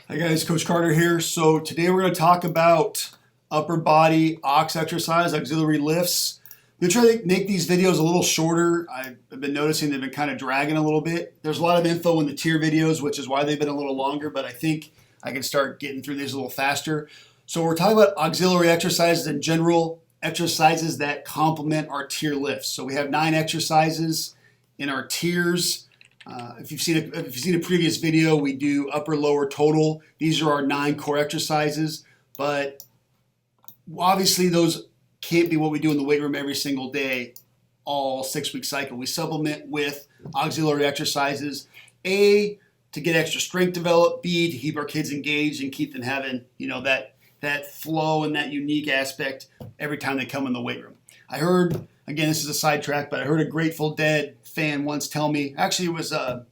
Hi guys, Coach Carter here. So today we're going to talk about upper body aux exercise, auxiliary lifts. I'm going to try to make these videos a little shorter. I've been noticing they've been kind of dragging a little bit. There's a lot of info in the tier videos, which is why they've been a little longer, but I think I can start getting through these a little faster. So we're talking about auxiliary exercises in general, exercises that complement our tier lifts. So we have 9 exercises in our tiers. If you've seen a previous video, we do upper, lower, total. These are our 9 core exercises, but obviously those can't be what we do in the weight room every single day, all 6-week cycle. We supplement with auxiliary exercises, A, to get extra strength developed, B, to keep our kids engaged and keep them having, that flow and that unique aspect every time they come in the weight room. I heard, again, this is a sidetrack, but I heard a Grateful Dead fan once tell me, actually it was the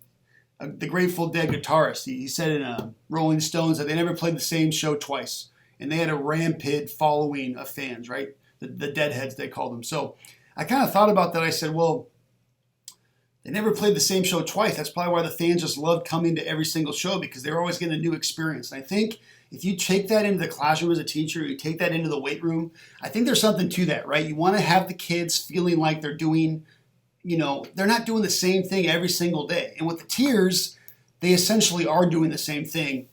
Grateful Dead guitarist. He said in Rolling Stones that they never played the same show twice. And they had a rampant following of fans, right? The Deadheads, they called them. So I kind of thought about that. I said, well, they never played the same show twice. That's probably why the fans just loved coming to every single show, because they're always getting a new experience. And I think if you take that into the classroom as a teacher, you take that into the weight room, I think there's something to that, right? You want to have the kids feeling like they're doing, they're not doing the same thing every single day. And with the tiers, they essentially are doing the same thing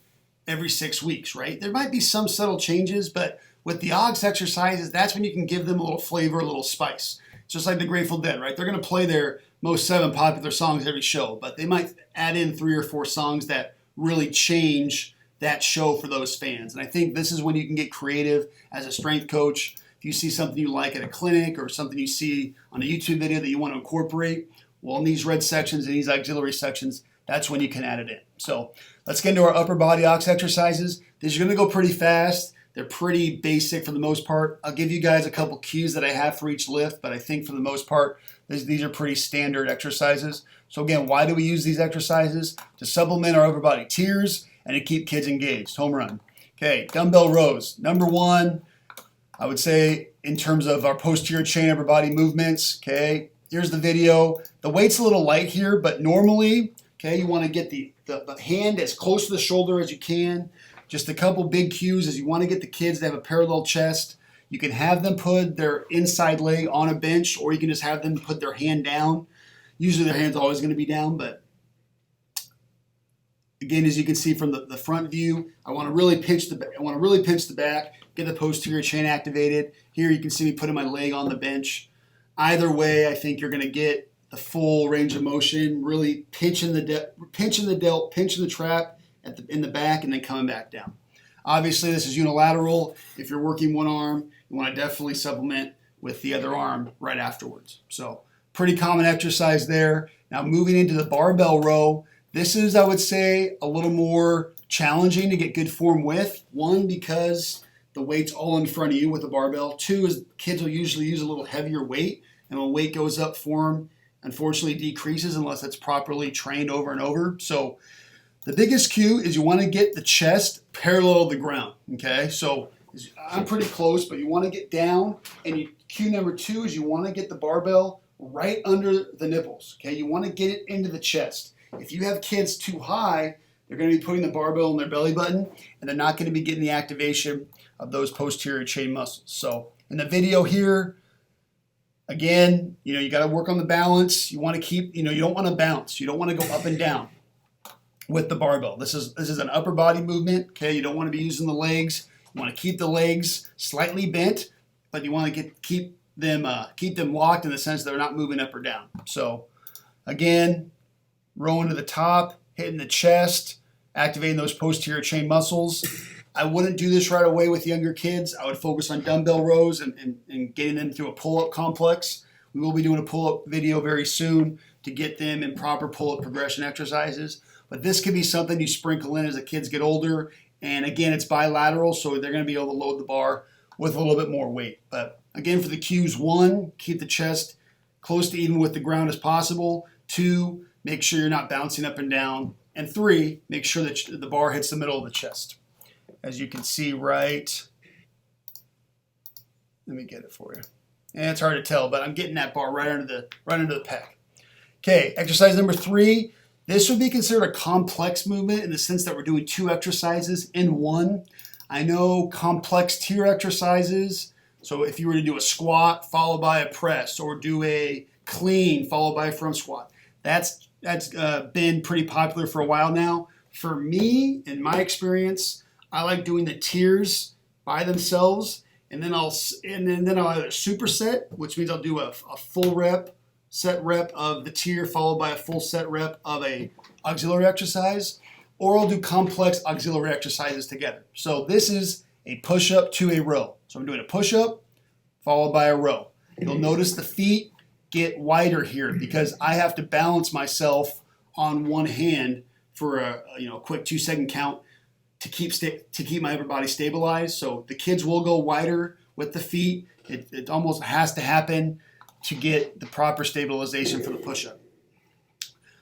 every 6 weeks, right? There might be some subtle changes, but with the aux exercises, that's when you can give them a little flavor, a little spice. It's just like the Grateful Dead, right? They're going to play their most 7 popular songs every show, but they might add in 3 or 4 songs that really change that show for those fans. And I think this is when you can get creative as a strength coach. If you see something you like at a clinic or something you see on a YouTube video that you want to incorporate, well, in these red sections and these auxiliary sections, that's when you can add it in. So let's get into our upper body aux exercises. These are going to go pretty fast. They're pretty basic for the most part. I'll give you guys a couple cues that I have for each lift, but I think for the most part, these are pretty standard exercises. So again, why do we use these exercises? To supplement our upper body tiers and to keep kids engaged. Home run. Okay, dumbbell rows. Number 1, I would say in terms of our posterior chain upper body movements. Okay, here's the video. The weight's a little light here, but normally, okay, you want to get the hand as close to the shoulder as you can. Just a couple big cues is you want to get the kids to have a parallel chest. You can have them put their inside leg on a bench, or you can just have them put their hand down. Usually their hand's always going to be down, but again, as you can see from the front view, I want to really pinch the back, get the posterior chain activated. Here you can see me putting my leg on the bench. Either way, I think you're going to get the full range of motion, really pinching the delt, pinching the trap in the back, and then coming back down. Obviously, this is unilateral. If you're working one arm, you want to definitely supplement with the other arm right afterwards. So pretty common exercise there. Now moving into the barbell row, this is, I would say, a little more challenging to get good form with. 1, because the weight's all in front of you with the barbell. 2 is kids will usually use a little heavier weight, and when weight goes up, form unfortunately decreases unless it's properly trained over and over. So the biggest cue is you want to get the chest parallel to the ground, okay? So I'm pretty close, but you want to get down, and cue number 2 is you want to get the barbell right under the nipples, okay? You want to get it into the chest. If you have kids too high, they're going to be putting the barbell in their belly button, and they're not going to be getting the activation of those posterior chain muscles. So in the video here, again, you got to work on the balance. You want to keep, you don't want to bounce. You don't want to go up and down with the barbell. This is an upper body movement, okay? You don't want to be using the legs. You want to keep the legs slightly bent, but you want to keep them locked in the sense that they're not moving up or down. So again, rowing to the top, hitting the chest, activating those posterior chain muscles. I wouldn't do this right away with younger kids. I would focus on dumbbell rows and getting them through a pull-up complex. We will be doing a pull-up video very soon to get them in proper pull-up progression exercises. But this could be something you sprinkle in as the kids get older. And again, it's bilateral, so they're going to be able to load the bar with a little bit more weight. But again, for the cues, 1, keep the chest close to even with the ground as possible. 2, make sure you're not bouncing up and down. And 3, make sure that the bar hits the middle of the chest. As you can see let me get it for you. And it's hard to tell, but I'm getting that bar right under the pec. Okay, exercise number 3. This would be considered a complex movement in the sense that we're doing 2 exercises in one. I know complex tier exercises, so if you were to do a squat followed by a press, or do a clean followed by a front squat, that's been pretty popular for a while now. For me, in my experience, I like doing the tiers by themselves, and then I'll either superset, which means I'll do a full set rep of the tier followed by a full set rep of a auxiliary exercise, or I'll do complex auxiliary exercises together. So this is a push-up to a row. So I'm doing a push-up followed by a row. You'll notice the feet get wider here because I have to balance myself on one hand for a quick 2-second count to keep my upper body stabilized. So the kids will go wider with the feet. It almost has to happen to get the proper stabilization for the push-up.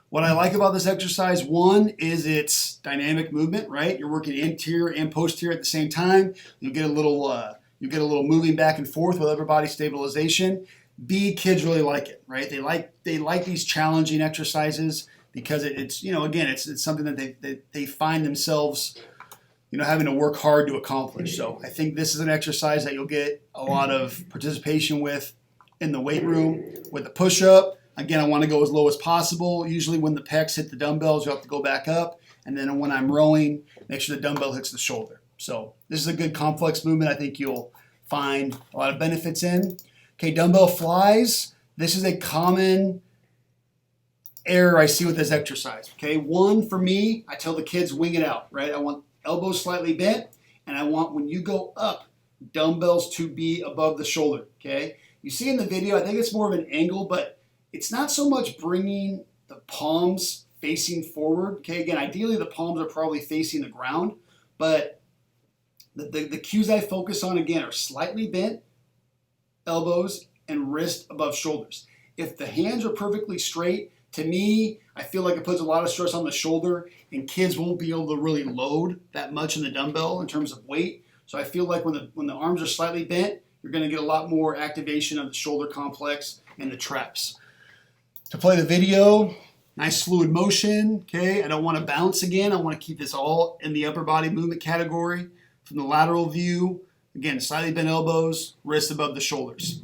What I like about this exercise, one, is its dynamic movement, right? You're working anterior and posterior at the same time. You get a little moving back and forth with upper body stabilization. B, kids really like it, right? They like these challenging exercises because it's something that they find themselves having to work hard to accomplish. So I think this is an exercise that you'll get a lot of participation with in the weight room. With the push-up, again, I want to go as low as possible. Usually when the pecs hit the dumbbells, you have to go back up. And then when I'm rowing, make sure the dumbbell hits the shoulder. So this is a good complex movement I think you'll find a lot of benefits in. Okay, dumbbell flies. This is a common error I see with this exercise. Okay, one, for me, I tell the kids wing it out, right? I want elbows slightly bent, and I want, when you go up, dumbbells to be above the shoulder, okay? You see in the video, I think it's more of an angle, but it's not so much bringing the palms facing forward, okay? Again, ideally the palms are probably facing the ground, but the cues I focus on, again, are slightly bent elbows and wrist above shoulders. If the hands are perfectly straight, to me, I feel like it puts a lot of stress on the shoulder, and kids won't be able to really load that much in the dumbbell in terms of weight. So I feel like when the arms are slightly bent, you're going to get a lot more activation of the shoulder complex and the traps. To play the video, nice fluid motion, okay? I don't want to bounce again. I want to keep this all in the upper body movement category. From the lateral view, again, slightly bent elbows, wrists above the shoulders.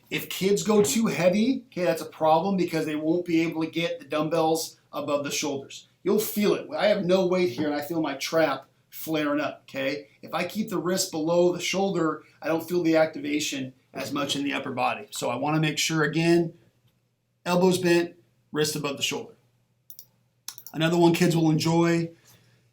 If kids go too heavy, okay, that's a problem because they won't be able to get the dumbbells above the shoulders. You'll feel it. I have no weight here and I feel my trap flaring up, okay? If I keep the wrist below the shoulder, I don't feel the activation as much in the upper body. So I want to make sure, again, elbows bent, wrist above the shoulder. Another one kids will enjoy,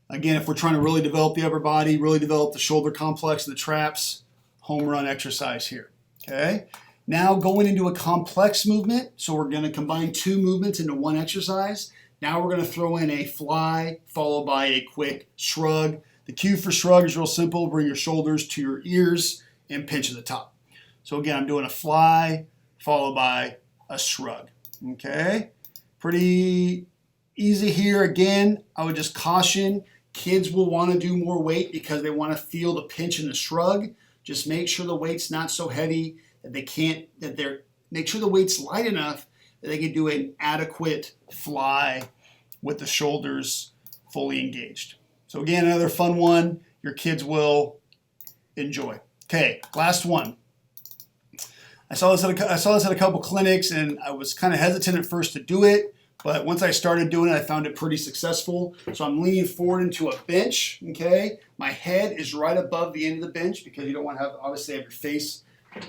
again, if we're trying to really develop the upper body, really develop the shoulder complex and the traps, home run exercise here, okay? Now going into a complex movement, so we're going to combine 2 movements into one exercise. Now we're going to throw in a fly followed by a quick shrug. The cue for shrug is real simple. Bring your shoulders to your ears and pinch at the top. So again, I'm doing a fly followed by a shrug. Okay, pretty easy here. Again, I would just caution, kids will want to do more weight because they want to feel the pinch and the shrug. Just make sure the weight's not so heavy that make sure the weight's light enough that they can do an adequate fly with the shoulders fully engaged. So again, another fun one your kids will enjoy. Okay, last one. I saw this at a couple clinics and I was kind of hesitant at first to do it, but once I started doing it, I found it pretty successful. So I'm leaning forward into a bench, okay? My head is right above the end of the bench because you don't want to obviously have your face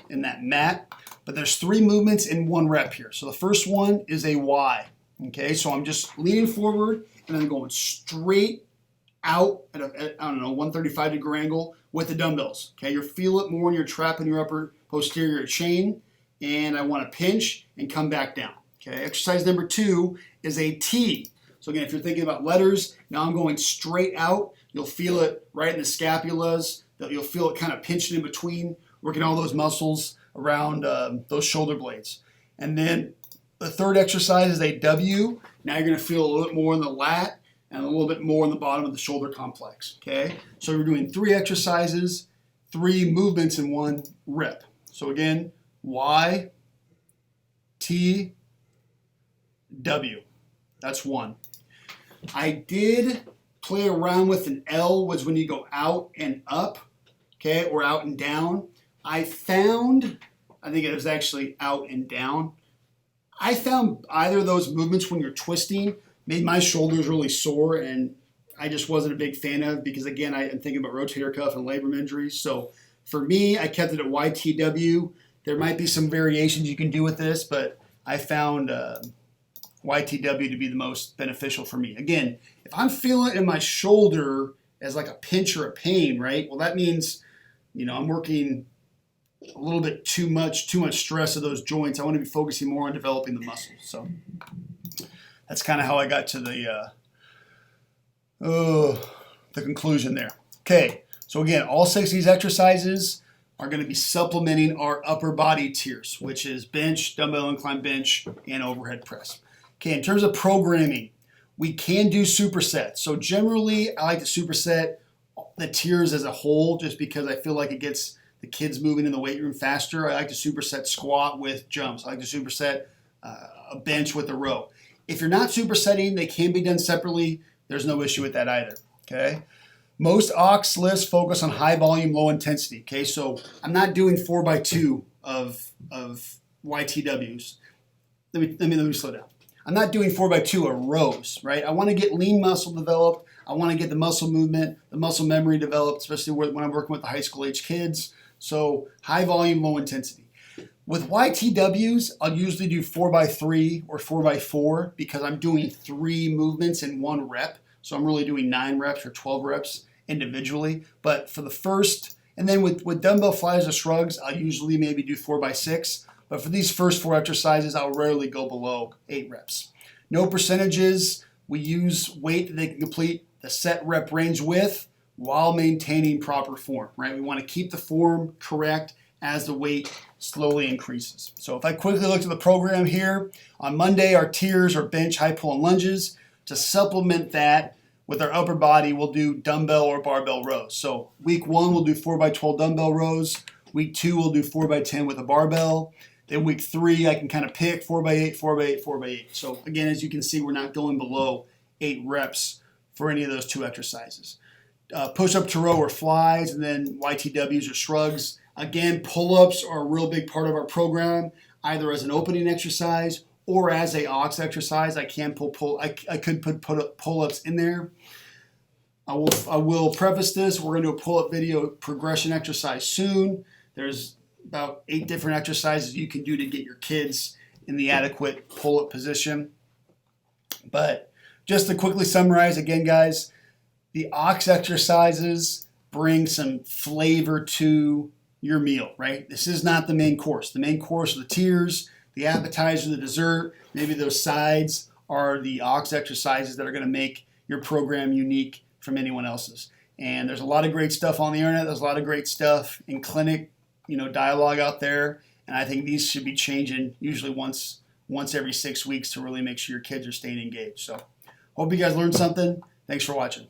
in that mat, but there's 3 movements in 1 rep here. So the first one is a Y, okay? So I'm just leaning forward and then going straight out at a 135 degree angle with the dumbbells, okay? You'll feel it more in your trap and your upper posterior chain, and I want to pinch and come back down, okay? Exercise number 2 is a T. So again, if you're thinking about letters, now I'm going straight out. You'll feel it right in the scapulas. You'll feel it kind of pinching in between, working all those muscles around those shoulder blades. And then the third exercise is a W. Now you're going to feel a little bit more in the lat and a little bit more in the bottom of the shoulder complex, okay? So we're doing 3 exercises, 3 movements in 1 rep. So again, Y, T, W. That's 1. I did play around with an L, was when you go out and up, okay, or out and down. I think it was actually out and down. I found either of those movements when you're twisting made my shoulders really sore, and I just wasn't a big fan of, because again, I'm thinking about rotator cuff and labrum injuries. So for me, I kept it at YTW. There might be some variations you can do with this, but I found YTW to be the most beneficial for me. Again, if I'm feeling it in my shoulder as like a pinch or a pain, right? Well, that means, I'm working a little bit too much stress of those joints. I want to be focusing more on developing the muscles. So that's kind of how I got to the conclusion there. Okay, so again, all 6 of these exercises are going to be supplementing our upper body tiers, which is bench, dumbbell incline bench, and overhead press. Okay, in terms of programming, we can do supersets. So generally, I like to superset the tiers as a whole, just because I feel like it gets the kids moving in the weight room faster. I like to superset squat with jumps. I like to superset a bench with a row. If you're not supersetting, they can be done separately. There's no issue with that either, okay? Most aux lifts focus on high volume, low intensity, okay? So I'm not doing 4x2 of YTWs. Let me slow down. I'm not doing 4x2 of rows, right? I want to get lean muscle developed. I want to get the muscle movement, the muscle memory developed, especially when I'm working with the high school age kids. So high volume, low intensity. With YTWs, I'll usually do 4x3 or 4x4 because I'm doing 3 movements in 1 rep. So I'm really doing 9 reps or 12 reps individually. But for the first, and then with dumbbell flies or shrugs, I'll usually maybe do 4x6. But for these first 4 exercises, I'll rarely go below 8 reps. No percentages. We use weight that they can complete the set rep range with while maintaining proper form, right? We want to keep the form correct as the weight slowly increases. So if I quickly look at the program here, on Monday, our tiers are bench, high pull, and lunges. To supplement that with our upper body, we'll do dumbbell or barbell rows. So week 1, we'll do 4x12 dumbbell rows. Week 2, we'll do 4x10 with a barbell. Then week 3, I can kind of pick 4x8, 4x8, 4x8. So again, as you can see, we're not going below 8 reps for any of those 2 exercises. Push-up to row or flies, and then YTWs or shrugs. Again, pull-ups are a real big part of our program, either as an opening exercise or as a aux exercise. I could put pull-ups in there. I will preface this. We're going to do a pull-up video progression exercise soon. There's about 8 different exercises you can do to get your kids in the adequate pull-up position. But just to quickly summarize again, guys, the aux exercises bring some flavor to your meal, right? This is not the main course. The main course are the tiers, the appetizer, the dessert. Maybe those sides are the aux exercises that are going to make your program unique from anyone else's. And there's a lot of great stuff on the internet. There's a lot of great stuff in clinic, dialogue out there. And I think these should be changing usually once every 6 weeks to really make sure your kids are staying engaged. So hope you guys learned something. Thanks for watching.